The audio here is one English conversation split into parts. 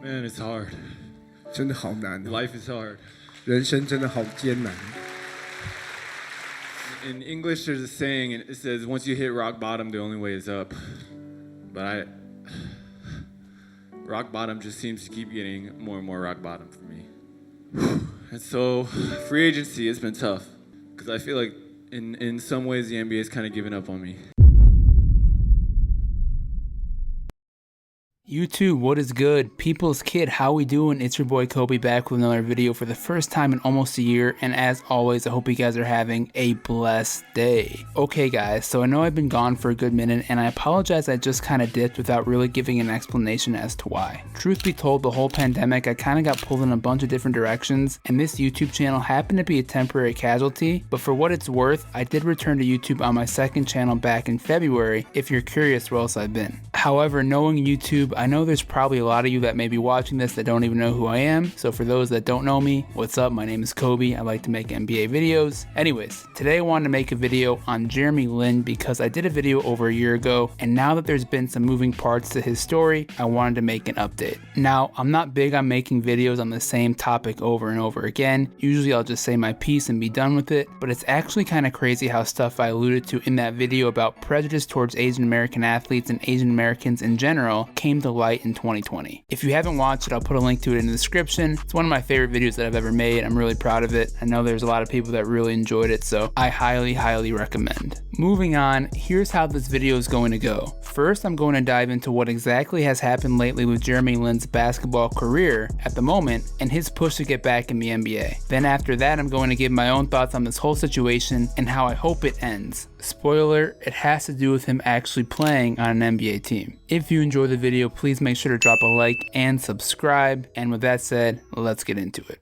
Man, it's hard. 真的好难哦。 Life is hard. 人生真的好艰难。 In English, there's a saying, and it says, once you hit rock bottom, the only way is up. But rock bottom just seems to keep getting more and more rock bottom for me. And so, free agency has been tough. Because I feel like in some ways, the NBA has kind of given up on me. YouTube, what is good? People's kid, how we doing? It's your boy Kobe back with another video for the first time in almost a year, and as always, I hope you guys are having a blessed day. Okay guys, so I know I've been gone for a good minute, and I apologize I just kind of dipped without really giving an explanation as to why. Truth be told, the whole pandemic, I kind of got pulled in a bunch of different directions, and this YouTube channel happened to be a temporary casualty, but for what it's worth, I did return to YouTube on my second channel back in February, if you're curious where else I've been. However, knowing YouTube, I know there's probably a lot of you that may be watching this that don't even know who I am, so for those that don't know me, what's up? My name is Kobe. I like to make NBA videos. Anyways, today I wanted to make a video on Jeremy Lin because I did a video over a year ago, and now that there's been some moving parts to his story, I wanted to make an update. Now, I'm not big on making videos on the same topic over and over again. Usually I'll just say my piece and be done with it, but it's actually kind of crazy how stuff I alluded to in that video about prejudice towards Asian American athletes and Asian Americans in general came to light in 2020. If you haven't watched it, I'll put a link to it in the description. It's one of my favorite videos that I've ever made. I'm really proud of it. I know there's a lot of people that really enjoyed it, so I highly recommend. Moving on, here's how this video is going to go. First, I'm going to dive into what exactly has happened lately with Jeremy Lin's basketball career at the moment and his push to get back in the NBA. Then after that, I'm going to give my own thoughts on this whole situation and how I hope it ends. Spoiler, it has to do with him actually playing on an NBA team. If you enjoy the video, please make sure to drop a like and subscribe. And with that said, let's get into it.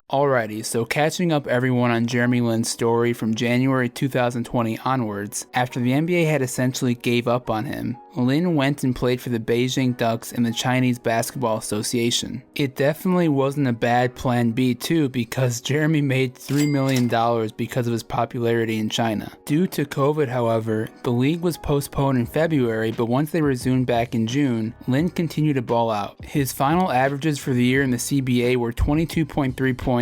Alrighty, so catching up everyone on Jeremy Lin's story from January 2020 onwards, after the NBA had essentially gave up on him, Lin went and played for the Beijing Ducks in the Chinese Basketball Association. It definitely wasn't a bad plan B too, because Jeremy made $3 million because of his popularity in China. Due to COVID, however, the league was postponed in February, but once they resumed back in June, Lin continued to ball out. His final averages for the year in the CBA were 22.3 points,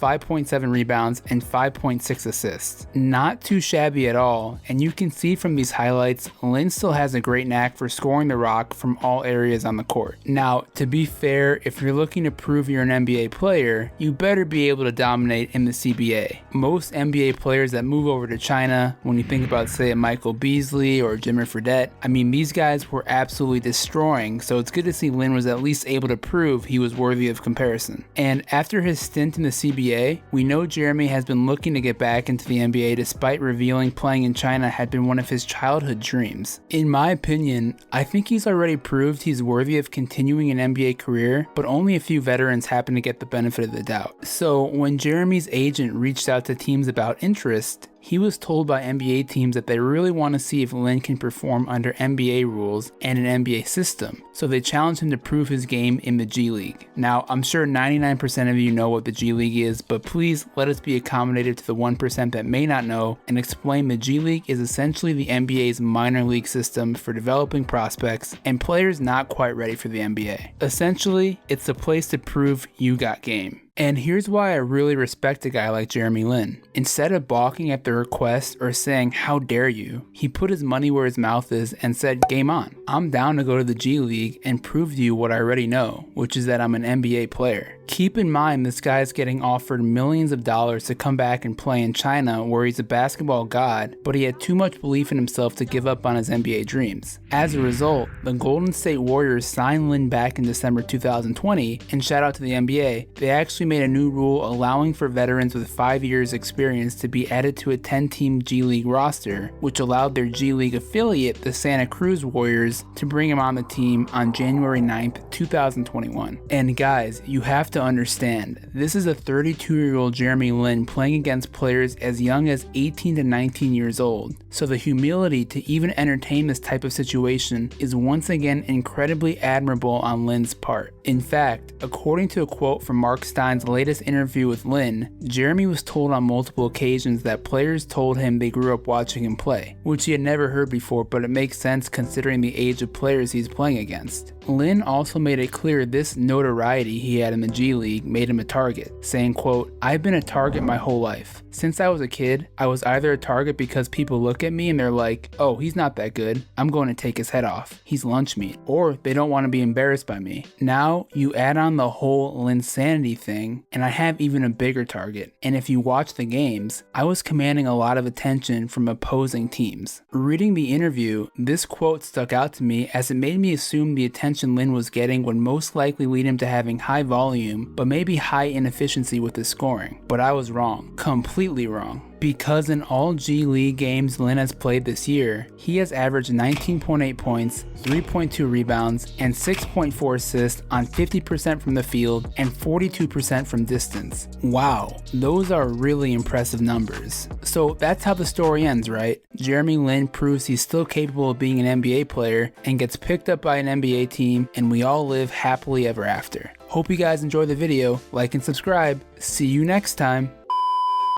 5.7 rebounds, and 5.6 assists. Not too shabby at all, and you can see from these highlights, Lin still has a great knack for scoring the rock from all areas on the court. Now, to be fair, if you're looking to prove you're an NBA player, you better be able to dominate in the CBA. Most NBA players that move over to China, when you think about say a Michael Beasley or Jimmy Fredette, I mean these guys were absolutely destroying, so it's good to see Lin was at least able to prove he was worthy of comparison. And after his stint in the CBA, we know Jeremy has been looking to get back into the NBA despite revealing playing in China had been one of his childhood dreams. In my opinion, I think he's already proved he's worthy of continuing an NBA career, but only a few veterans happen to get the benefit of the doubt. So when Jeremy's agent reached out to teams about interest, he was told by NBA teams that they really want to see if Lin can perform under NBA rules and an NBA system, so they challenged him to prove his game in the G League. Now, I'm sure 99% of you know what the G League is, but please let us be accommodative to the 1% that may not know and explain the G League is essentially the NBA's minor league system for developing prospects and players not quite ready for the NBA. Essentially, it's a place to prove you got game. And here's why I really respect a guy like Jeremy Lin. Instead of balking at the request or saying, "How dare you?" he put his money where his mouth is and said, "Game on. I'm down to go to the G League and prove to you what I already know, which is that I'm an NBA player." Keep in mind this guy is getting offered millions of dollars to come back and play in China where he's a basketball god, but he had too much belief in himself to give up on his NBA dreams. As a result, the Golden State Warriors signed Lin back in December 2020, and shout out to the NBA, they actually made a new rule allowing for veterans with 5 years experience to be added to a 10-team G League roster, which allowed their G League affiliate, the Santa Cruz Warriors, to bring him on the team on January 9th, 2021. And guys, you have to understand, this is a 32-year-old Jeremy Lin playing against players as young as 18 to 19 years old. So the humility to even entertain this type of situation is once again incredibly admirable on Lin's part. In fact, according to a quote from Mark Stein's latest interview with Lin, Jeremy was told on multiple occasions that players told him they grew up watching him play, which he had never heard before, but it makes sense considering the age of players he's playing against. Lin also made it clear this notoriety he had in the G League made him a target, saying, quote, "I've been a target my whole life. Since I was a kid, I was either a target because people look at me and they're like, oh, he's not that good, I'm going to take his head off, he's lunch meat, or they don't want to be embarrassed by me. Now you add on the whole Linsanity thing, and I have even a bigger target. And if you watch the games, I was commanding a lot of attention from opposing teams." Reading the interview, this quote stuck out to me as it made me assume the attention Lin was getting would most likely lead him to having high volume, but maybe high inefficiency with his scoring. But I was wrong. Completely wrong. Because in all G League games Lin has played this year, he has averaged 19.8 points, 3.2 rebounds, and 6.4 assists on 50% from the field and 42% from distance. Wow, those are really impressive numbers. So that's how the story ends, right? Jeremy Lin proves he's still capable of being an NBA player and gets picked up by an NBA team, and we all live happily ever after. Hope you guys enjoy the video, like and subscribe. See you next time.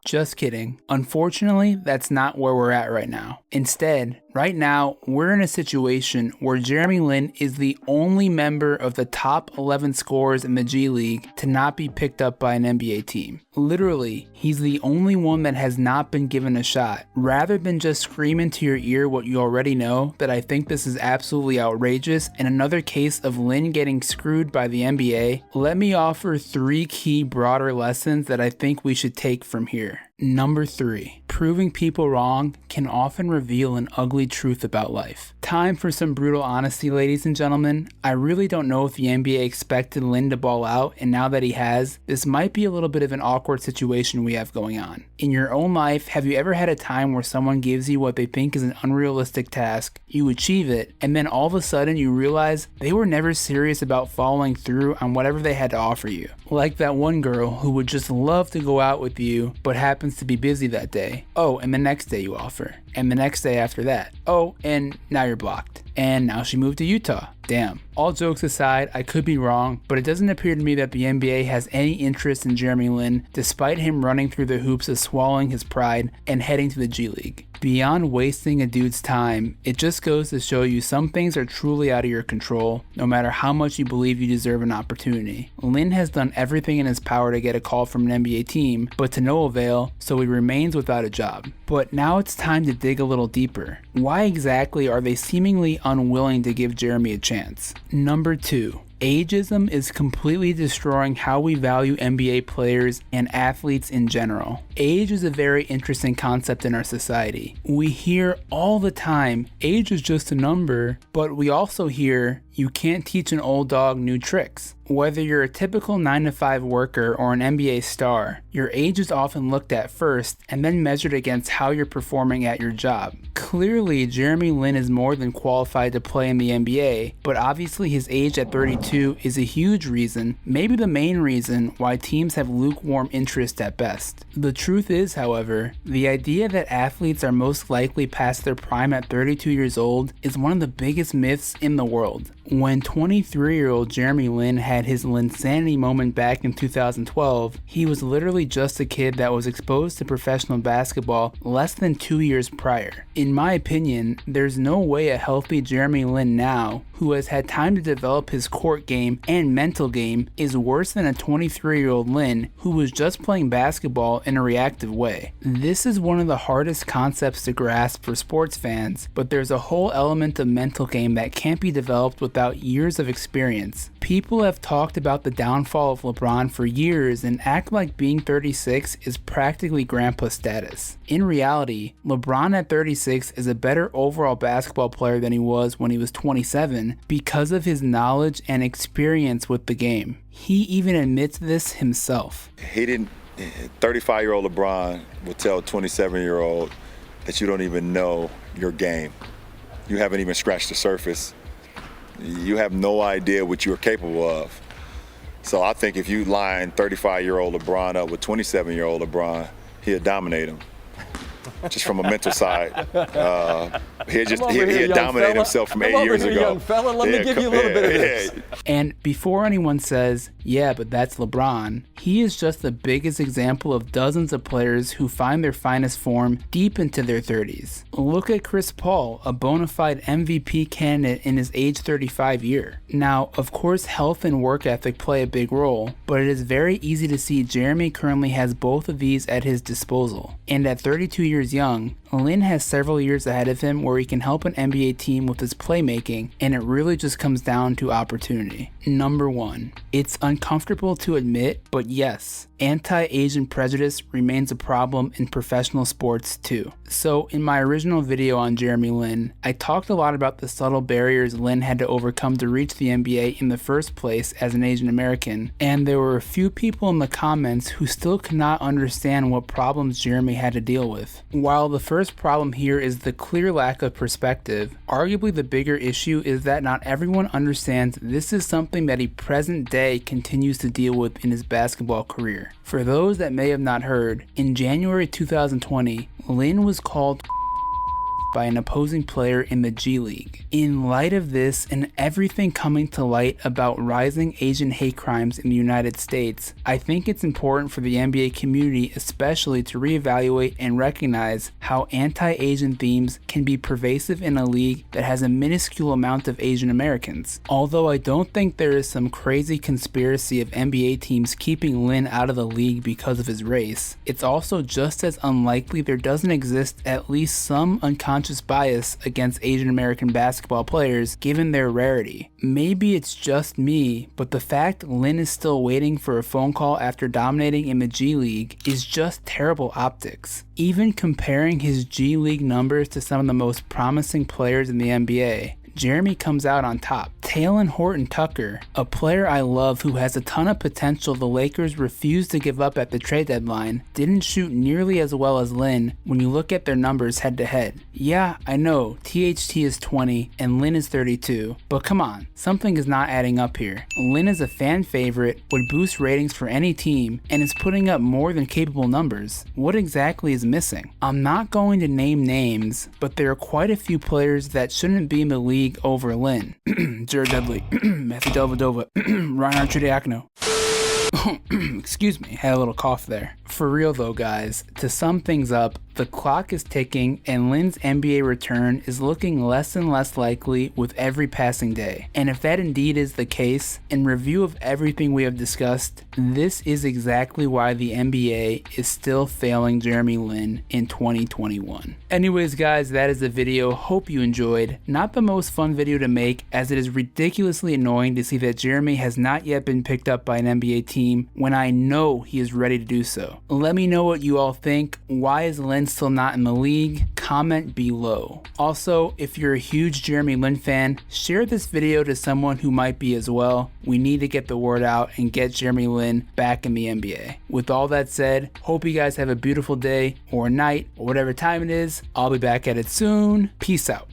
Just kidding. Unfortunately, that's not where we're at right now. Instead, right now, we're in a situation where Jeremy Lin is the only member of the top 11 scorers in the G League to not be picked up by an NBA team. Literally, he's the only one that has not been given a shot. Rather than just scream into your ear what you already know, that I think this is absolutely outrageous and another case of Lin getting screwed by the NBA, let me offer 3 key broader lessons that I think we should take from here. Number 3. Proving people wrong can often reveal an ugly truth about life. Time for some brutal honesty, ladies and gentlemen. I really don't know if the NBA expected Lin to ball out, and now that he has, this might be a little bit of an awkward situation we have going on. In your own life, have you ever had a time where someone gives you what they think is an unrealistic task, you achieve it, and then all of a sudden you realize they were never serious about following through on whatever they had to offer you? Like that one girl who would just love to go out with you, but happens to be busy that day. Oh, and the next day you offer. And the next day after that. Oh, and now you're blocked. And now she moved to Utah. Damn. All jokes aside, I could be wrong, but it doesn't appear to me that the NBA has any interest in Jeremy Lin, despite him running through the hoops of swallowing his pride and heading to the G League. Beyond wasting a dude's time, it just goes to show you some things are truly out of your control, no matter how much you believe you deserve an opportunity. Lin has done everything in his power to get a call from an NBA team, but to no avail, so he remains without a job. But now it's time to dig a little deeper. Why exactly are they seemingly unwilling to give Jeremy a chance? Number 2. Ageism is completely destroying how we value NBA players and athletes in general. Age is a very interesting concept in our society. We hear all the time, age is just a number, but we also hear, you can't teach an old dog new tricks. Whether you're a typical 9-to-5 worker or an NBA star, your age is often looked at first and then measured against how you're performing at your job. Clearly, Jeremy Lin is more than qualified to play in the NBA, but obviously his age at 32 is a huge reason, maybe the main reason, why teams have lukewarm interest at best. The truth is, however, the idea that athletes are most likely past their prime at 32 years old is one of the biggest myths in the world. When 23-year-old Jeremy Lin had his Linsanity moment back in 2012, he was literally just a kid that was exposed to professional basketball less than 2 years prior. In my opinion, there's no way a healthy Jeremy Lin now, who has had time to develop his court game and mental game, is worse than a 23-year-old Lin who was just playing basketball in a reactive way. This is one of the hardest concepts to grasp for sports fans, but there's a whole element of mental game that can't be developed without years of experience. People have talked about the downfall of LeBron for years and act like being 36 is practically grandpa status. In reality, LeBron at 36 is a better overall basketball player than he was when he was 27 because of his knowledge and experience with the game. He even admits this himself. 35-year-old LeBron will tell a 27-year-old that you don't even know your game. You haven't even scratched the surface. You have no idea what you're capable of. So I think if you line 35-year-old LeBron up with 27-year-old LeBron, he'll dominate him. just from a mental side. He young dominated fella. himself from Come 8 years over here, ago. young fella. Let me give you a little bit of this. And before anyone says, yeah, but that's LeBron, he is just the biggest example of dozens of players who find their finest form deep into their 30s. Look at Chris Paul, a bona fide MVP candidate in his age 35 year. Now, of course, health and work ethic play a big role, but it is very easy to see Jeremy currently has both of these at his disposal. And at 32 years young, Lin has several years ahead of him where he can help an NBA team with his playmaking, and it really just comes down to opportunity. Number 1. It's uncomfortable to admit, but yes, anti-Asian prejudice remains a problem in professional sports too. So in my original video on Jeremy Lin, I talked a lot about the subtle barriers Lin had to overcome to reach the NBA in the first place as an Asian American, and there were a few people in the comments who still could not understand what problems Jeremy had to deal with. While the first problem here is the clear lack of perspective, arguably the bigger issue is that not everyone understands this is something that he present day continues to deal with in his basketball career. For those that may have not heard, in January 2020, Lin was called by an opposing player in the G League. In light of this and everything coming to light about rising Asian hate crimes in the United States, I think it's important for the NBA community especially to reevaluate and recognize how anti-Asian themes can be pervasive in a league that has a minuscule amount of Asian Americans. Although I don't think there is some crazy conspiracy of NBA teams keeping Lin out of the league because of his race, it's also just as unlikely there doesn't exist at least some unconscious bias against Asian American basketball players given their rarity. Maybe it's just me, but the fact Lin is still waiting for a phone call after dominating in the G League is just terrible optics. Even comparing his G League numbers to some of the most promising players in the NBA, Jeremy comes out on top. Talen Horton-Tucker, a player I love who has a ton of potential the Lakers refused to give up at the trade deadline, didn't shoot nearly as well as Lin when you look at their numbers head to head. Yeah, I know, THT is 20 and Lin is 32, but come on, something is not adding up here. Lin is a fan favorite, would boost ratings for any team, and is putting up more than capable numbers. What exactly is missing? I'm not going to name names, but there are quite a few players that shouldn't be in the league over Lin. Jared Dudley, Matthew Dellavedova, Reinhard Tridiacono. Excuse me, had a little cough there. For real though, guys, to sum things up, the clock is ticking and Lin's NBA return is looking less and less likely with every passing day. And if that indeed is the case, in review of everything we have discussed, this is exactly why the NBA is still failing Jeremy Lin in 2021. Anyways guys, that is the video. Hope you enjoyed. Not the most fun video to make, as it is ridiculously annoying to see that Jeremy has not yet been picked up by an NBA team when I know he is ready to do so. Let me know what you all think. Why is Lin still not in the league? Comment below. Also, if you're a huge Jeremy Lin fan, share this video to someone who might be as well. We need to get the word out and get Jeremy Lin back in the NBA. With all that said, hope you guys have a beautiful day or night or whatever time it is. I'll be back at it soon. Peace out.